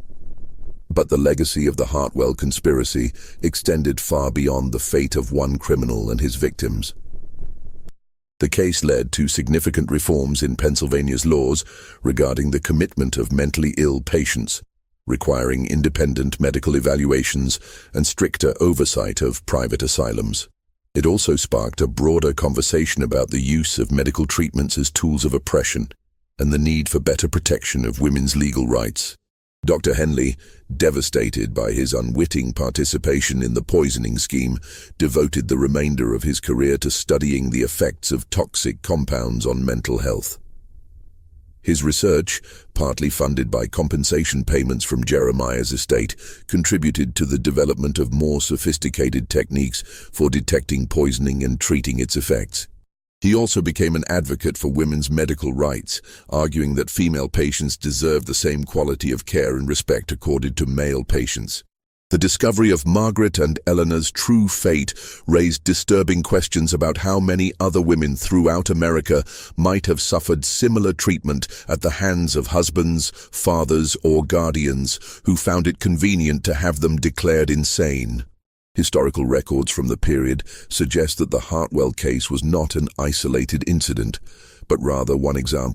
[SPEAKER 1] But the legacy of the Hartwell conspiracy extended far beyond the fate of one criminal and his victims. The case led to significant reforms in Pennsylvania's laws regarding the commitment of mentally ill patients, requiring independent medical evaluations and stricter oversight of private asylums. It also sparked a broader conversation about the use of medical treatments as tools of oppression and the need for better protection of women's legal rights. Dr. Henley, devastated by his unwitting participation in the poisoning scheme, devoted the remainder of his career to studying the effects of toxic compounds on mental health. His research, partly funded by compensation payments from Jeremiah's estate, contributed to the development of more sophisticated techniques for detecting poisoning and treating its effects. He also became an advocate for women's medical rights, arguing that female patients deserve the same quality of care and respect accorded to male patients. The discovery of Margaret and Eleanor's true fate raised disturbing questions about how many other women throughout America might have suffered similar treatment at the hands of husbands, fathers, or guardians who found it convenient to have them declared insane. Historical records from the period suggest that the Hartwell case was not an isolated incident, but rather one example